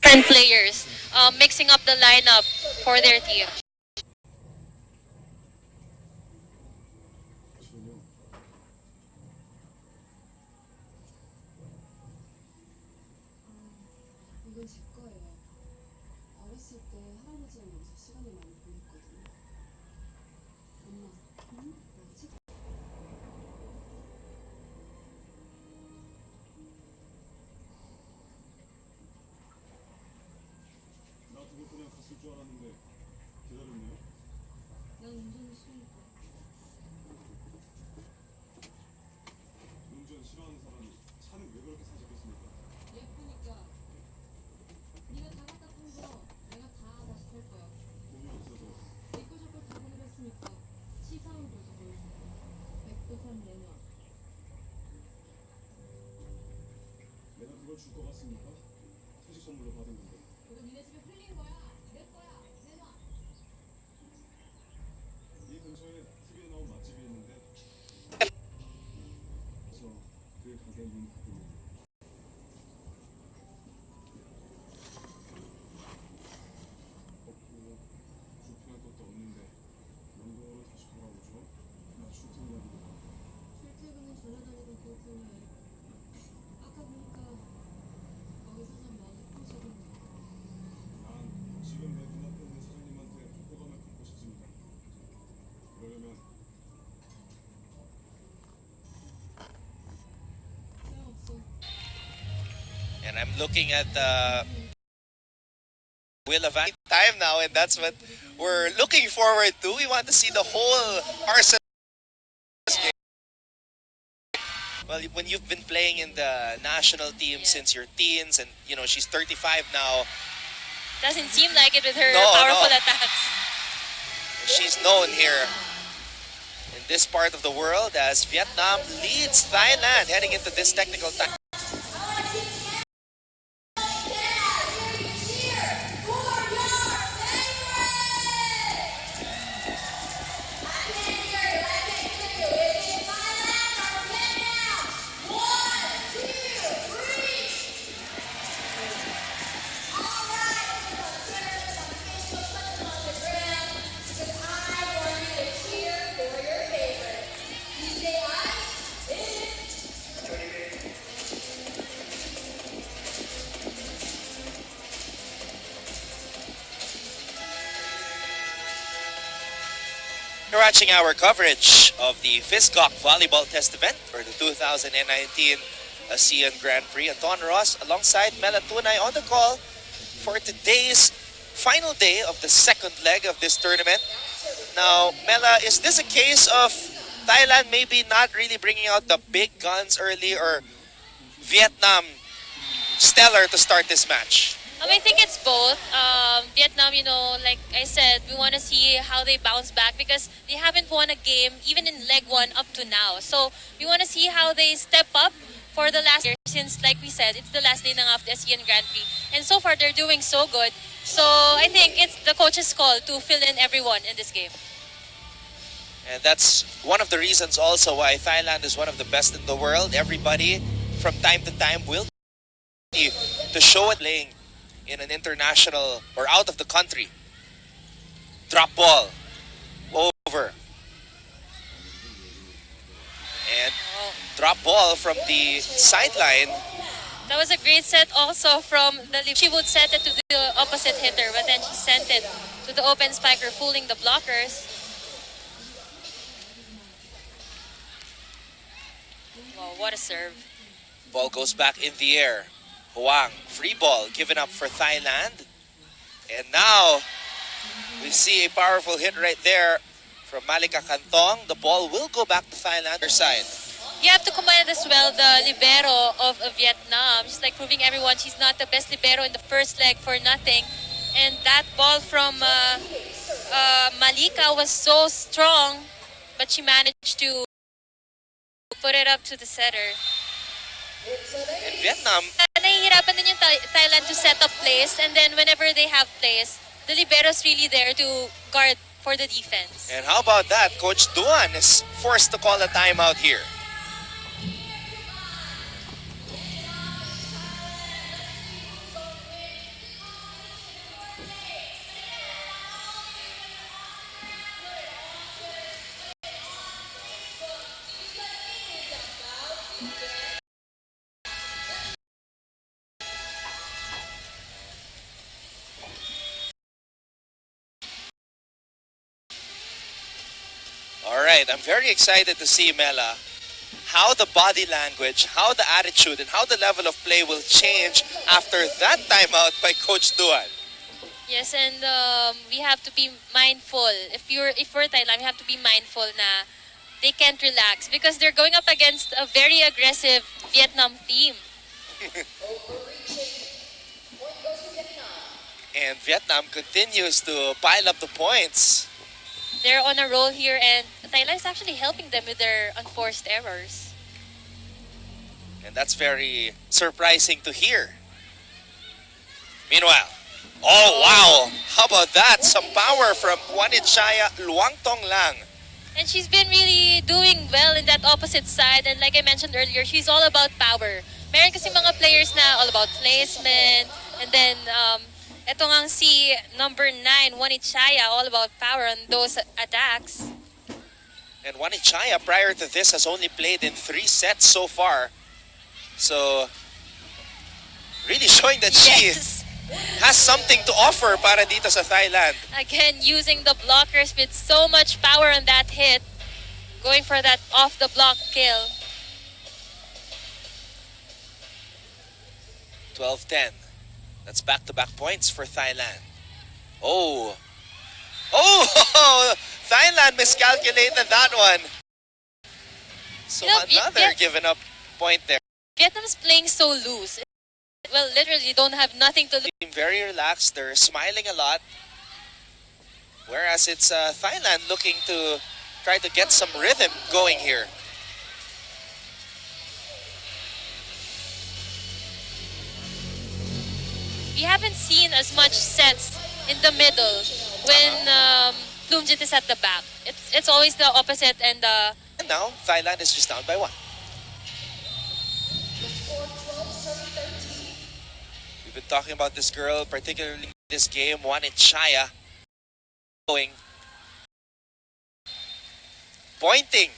different players, mixing up the lineup for their team. 이건 제 거예요. 어렸을 때 할아버지랑 여기서 시간을 많이 보냈거든요. 엄마, 나 책. 나 그거 그냥 갔을 줄 알았는데 기다렸네요. 난 운전이 싫으니까. 운전 싫어하는 사람이 차는 왜 그렇게 사셨겠습니까? 예쁘니까. 네가 다 갖다 판 거 내가 다 다시 살 거야. 돈이 없어서. 내거 저거 다 보내봤으니까 치사한 거지 뭘. 백두산 내놔. 내가 그걸 줄 것 같습니까? 퇴직 선물로 받은 건데. 그거 니네 집에 흘린 거야. 내 거야. 내놔. 이 근처에 TV에 나온 맛집이 있는데 그래서 그 가게 문 닫으면 없고 불편할 것도 없는데 영동으로 다시 돌아오죠. 나 출퇴근이라니까. 출퇴근은 전화다니던 그뿐이야. 아까 보니까 거기 사장 많이 꼬시던데. 난 지금 내 눈앞에 있는 사장님한테 호감을 갖고 싶습니다. 그러려면 소용없어. And I'm looking at the wheel of time now, and that's what we're looking forward to. We want to see the whole Arsenal game. Well, when you've been playing in the national team since your teens, and you know she's 35 now, Doesn't seem like it with her No, powerful no. attacks. she's known here in this part of the world as Vietnam leads Thailand heading into this technical time. You're watching our coverage of the Fisgok Volleyball Test event for the 2019 ASEAN Grand Prix. Anton Ross alongside Mela Tunay on the call for today's final day of the second leg of this tournament. Now, Mela, is this a case of Thailand maybe not really bringing out the big guns early, or Vietnam stellar to start this match? I think it's both. Vietnam, like I said, we want to see how they bounce back because they haven't won a game even in leg one up to now. So we want to see how they step up for the last year since, like we said, it's the last day of the ASEAN Grand Prix. And so far, they're doing so good. So I think it's the coach's call to fill in everyone in this game. And that's one of the reasons also why Thailand is one of the best in the world. Everybody from time to time will to show it playing in an international or out of the country. Drop ball over. And drop ball from the sideline. That was a great set also from the She would set it to the opposite hitter, but then she sent it to the open spiker, fooling the blockers. Wow, what a serve. Ball goes back in the air. Huang, free ball given up for Thailand. And now we see a powerful hit right there from Malika Kantong. The ball will go back to Thailand side. You have to commend as well the libero of Vietnam. She's like proving everyone she's not the best libero in the first leg for nothing. And that ball from Malika was so strong, but she managed to put it up to the setter. And Vietnam, Nahihirapan din yung Thailand to set up plays, and then whenever they have plays, the libero's really there to guard for the defense. and how about that? Coach Duan is forced to call a timeout here. right, I'm very excited to see, Mela, how the body language, how the attitude, and how the level of play will change after that timeout by Coach Duan. Yes, and we have to be mindful. If we're Thailand, we have to be mindful na they can't relax because they're going up against a very aggressive Vietnam team. And Vietnam continues to pile up the points. They're on a roll here, and Thailand is actually helping them with their unforced errors. And that's very surprising to hear. Meanwhile, oh wow! How about that? Some power from Juanichaya Luangtong Lang. And she's been really doing well in that opposite side. And like I mentioned earlier, she's all about power. Meron kasi mga players na all about placement. And then, eto ngang si number 9, Juanichaya, all about power on those attacks. And Juanichaya, prior to this, has only played in 3 sets so far. So, really showing that she Yes. has something to offer para dito sa Thailand. Again, using the blockers with so much power on that hit. Going for that off-the-block kill. 12-10. That's back-to-back points for Thailand. Oh! Oh! Thailand miscalculated that one. So You know, another given up point there. Vietnam's playing so loose. Well, literally don't have nothing to lose. Team very relaxed. They're smiling a lot. Whereas it's Thailand looking to try to get some rhythm going here. We haven't seen as much sets in the middle when Plumjit is at the back. It's always the opposite and And now, Thailand is just down by 1. We've been talking about this girl, particularly in this game, Juanichaya. Going. Pointing.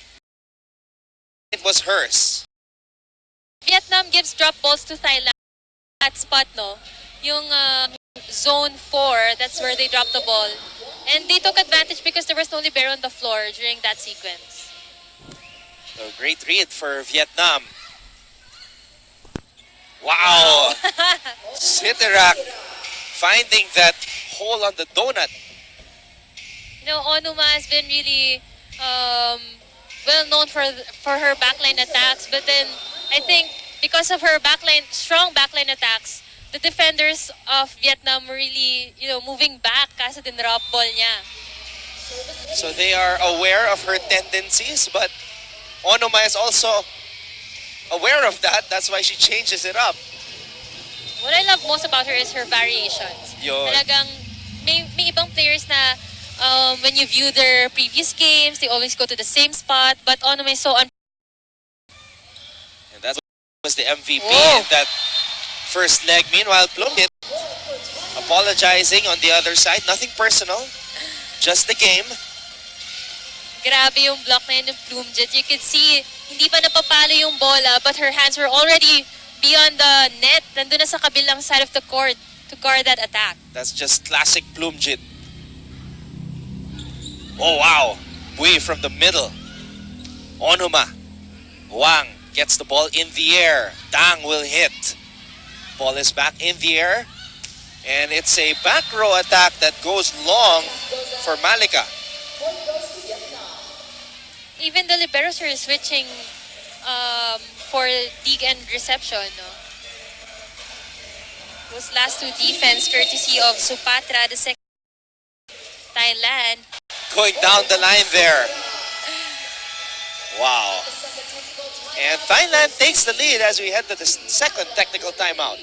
It was hers. Vietnam gives drop balls to Thailand at spot, no? Yung zone 4, that's where they dropped the ball. And they took advantage because there was no libero on the floor during that sequence. So great read for Vietnam. Wow! Siderak finding that hole on the donut. You know, Onuma has been really well known for her backline attacks, but then I think because of her strong backline attacks, the defenders of Vietnam were really, moving back kasi dinrop ball niya. So they are aware of her tendencies, but Onoma is also aware of that. That's why she changes it up. What I love most about her is her variations. Yun. Talagang may ibang players na when you view their previous games, they always go to the same spot, but Onoma is so And that was the MVP Whoa. in that first leg. Meanwhile, Plumjit apologizing on the other side. Nothing personal, just the game. Grabe yung block na yun ng Plumjit. You could see, hindi pa napapalo yung bola, but her hands were already beyond the net. Nandun na sa kabilang side of the court to guard that attack. That's just classic Plumjit. Oh wow, Bui from the middle. Onuma. Wang gets the ball in the air. Dang will hit. Ball is back in the air. And it's a back row attack that goes long for Malika. Even the liberos are switching for dig and reception. No? Those last two defense courtesy of Supatra, the second Thailand. Going down the line there. Wow. And Thailand takes the lead as we head to the second technical timeout.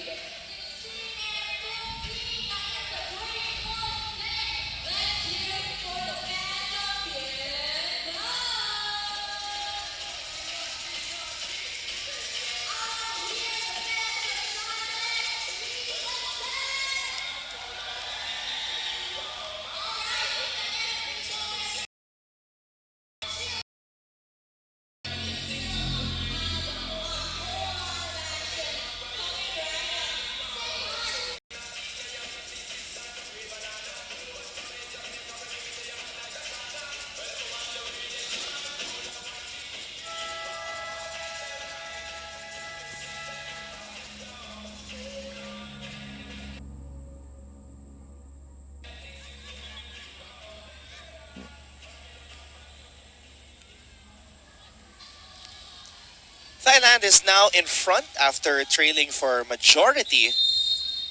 Thailand is now in front after trailing for majority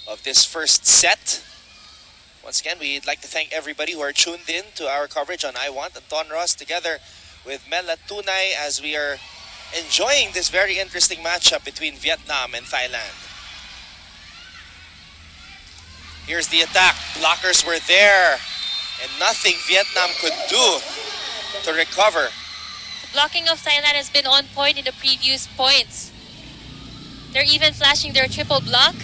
of this first set. Once again, we'd like to thank everybody who are tuned in to our coverage on I Want. Anton Ross together with Mela Tunay as we are enjoying this very interesting matchup between Vietnam and Thailand. Here's the attack. Blockers were there and nothing Vietnam could do to recover. The blocking of Thailand has been on point in the previous points. They're even flashing their triple block.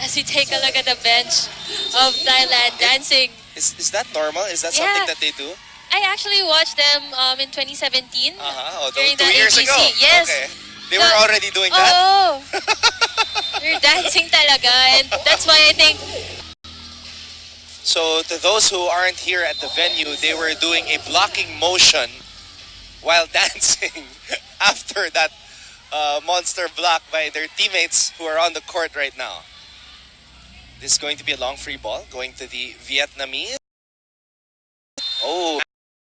As we take a look at the bench of Thailand dancing. Is that normal? Is that Yeah. something that they do? I actually watched them in 2017. Oh, during 2 the years AGC. ago. Yes. Okay. They were already doing that? Oh, they're dancing talaga. And that's why I think So to those who aren't here at the venue, they were doing a blocking motion while dancing after that monster block by their teammates who are on the court right now. This is going to be a long free ball going to the Vietnamese. Oh,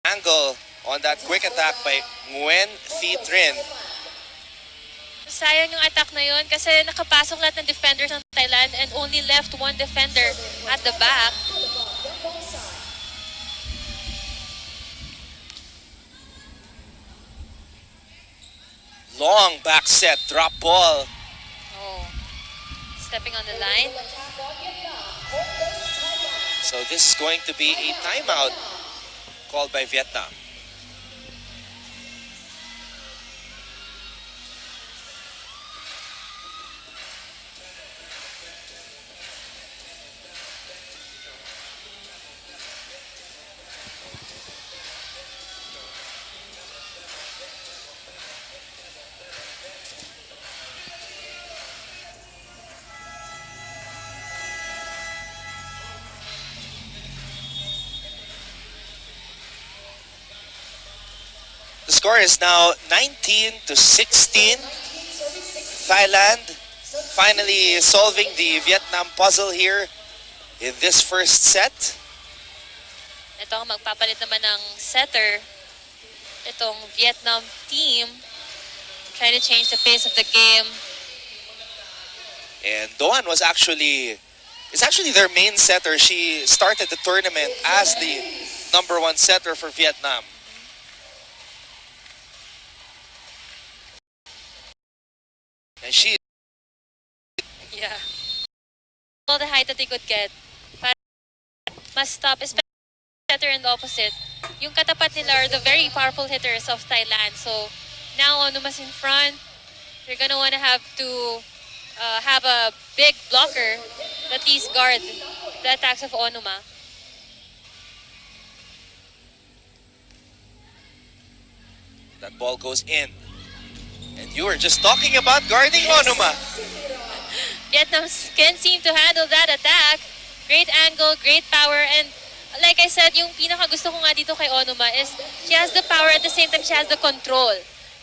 angle on that quick attack by Nguyen Thi Trinh. sayang yung attack na yun kasi nakapasok lahat ng defenders ng Thailand and only left one defender at the back. Long back set, drop ball. Oh, stepping on the line. So this is going to be a timeout called by Vietnam. The score is now 19-16. Thailand finally solving the Vietnam puzzle here in this first set. Ito ang magpapalit naman ng setter. Itong Vietnam team trying to change the pace of the game. And Doan is actually their main setter. She started the tournament as the #1 setter for Vietnam. And she Yeah. All the height that they could get. Para must stop, especially setter and the opposite. Yung katapat nila are the very powerful hitters of Thailand. So now Onuma's in front. They're gonna wanna have to have a big blocker that at least guard the attacks of Onuma. that ball goes in. And you were just talking about guarding Onuma. Vietnam can seem to handle that attack. Great angle, great power, and like I said, yung pinaka gusto ko nga dito kay Onuma is she has the power at the same time she has the control.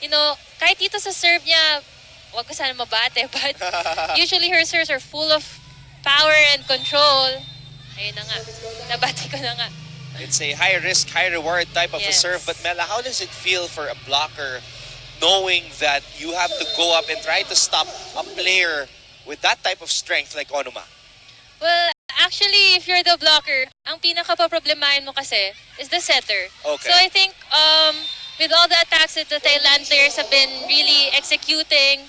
You know, kahit dito sa serve niya, wag ko sana mabate, but usually her serves are full of power and control. Ayun na nga, nabati ko na nga. It's a high risk, high reward type of a Yes. serve. But Mela, how does it feel for a blocker knowing that you have to go up and try to stop a player with that type of strength like Onuma? Well, actually, if you're the blocker, ang pinaka-problemahin mo kasi is the setter. Okay. So I think with all the attacks that the Thailand players have been really executing,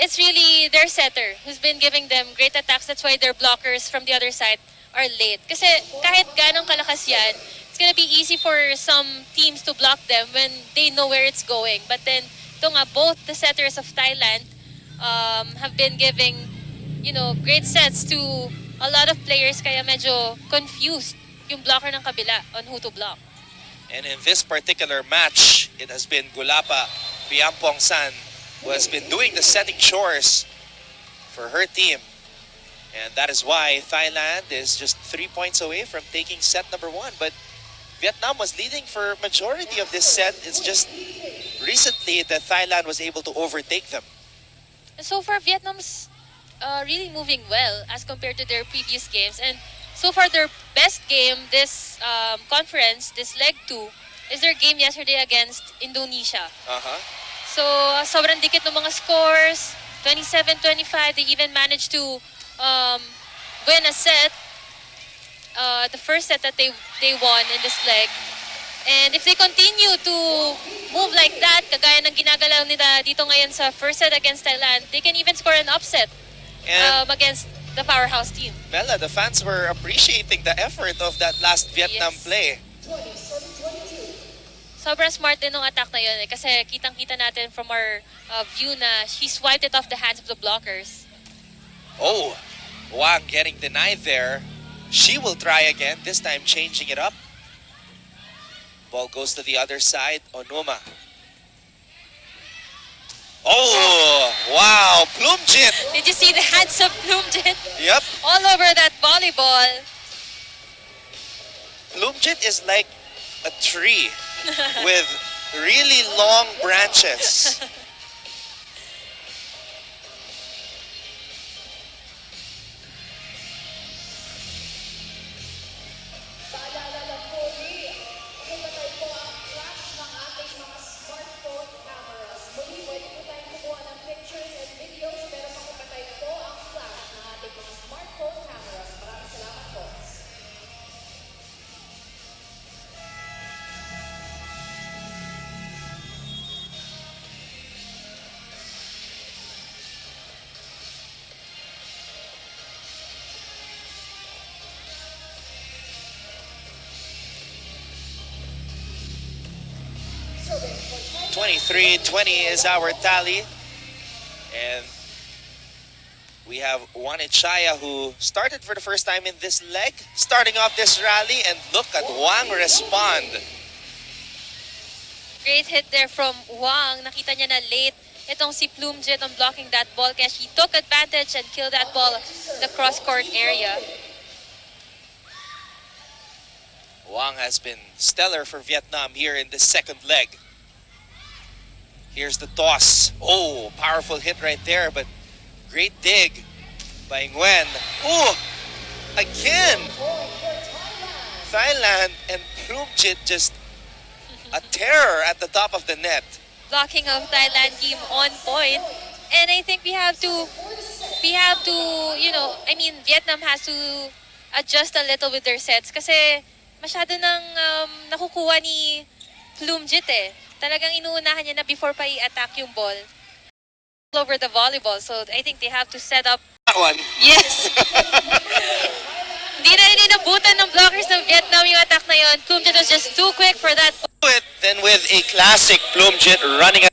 it's really their setter who's been giving them great attacks. That's why their blockers from the other side are late. Kasi kahit ganong kalakas yan, it's gonna be easy for some teams to block them when they know where it's going. But then, ito nga, both the setters of Thailand have been giving, you know, great sets to a lot of players, kaya medyo confused yung blocker ng kabila on who to block. And in this particular match, it has been Gulapa Piampong San who has been doing the setting chores for her team. And that is why Thailand is just 3 points away from taking set number 1. But Vietnam was leading for majority of this set. It's just recently that Thailand was able to overtake them. So far, Vietnam's really moving well as compared to their previous games. And so far, their best game this conference, this leg 2, is their game yesterday against Indonesia. Uh-huh. So, sobrang dikit ng mga scores. 27-25. They even managed to win a set. The first set that they won in this leg. And if they continue to move like that, kagaya ng ginagalaw nila dito ngayon sa first set against Thailand, they can even score an upset And against the powerhouse team. Mela, the fans were appreciating the effort of that last Vietnam Yes. play. Sobrang smart din ng attack na yun eh, kasi kitang-kita natin from our view na she swiped it off the hands of the blockers. Oh, Wang getting denied there. She will try again, this time changing it up. Ball goes to the other side. Onuma. Oh, wow. Plumjit. Did you see the hands of Plumjit? Yep. All over that volleyball. Plumjit is like a tree with really long branches. Paalala lang po, nakapatay po ang flash ng ating mga smartphone cameras. Muli, pwede po tayong kumuha ng pictures and videos, pero makapatay po ang flash ng ating mga smartphone cameras. Maraming salamat po. Serving for Thailand. 23-20 is our tally. And we have Wanichaya who started for the first time in this leg, starting off this rally, and look at Wang respond. Great hit there from Wang. Nakita niya na late itong si Plumjit on blocking that ball kaya she took advantage and killed that ball in the cross-court area. Wang has been stellar for Vietnam here in the second leg. Here's the toss. Oh, powerful hit right there, but great dig by Nguyen. Oh, again! Thailand and Plumjit just a terror at the top of the net. Blocking of Thailand team on point. And I think we have to, Vietnam has to adjust a little with their sets kasi masyado nang nakukuha ni Plumjit eh. Talagang inuunahan niya na before pa i-attack yung ball. All over the volleyball. So I think they have to set up. That one. Yes! Hindi na inabutan ng blockers ng Vietnam yung attack na yun. Plumjit was just too quick for that. Then with a classic Plumjit running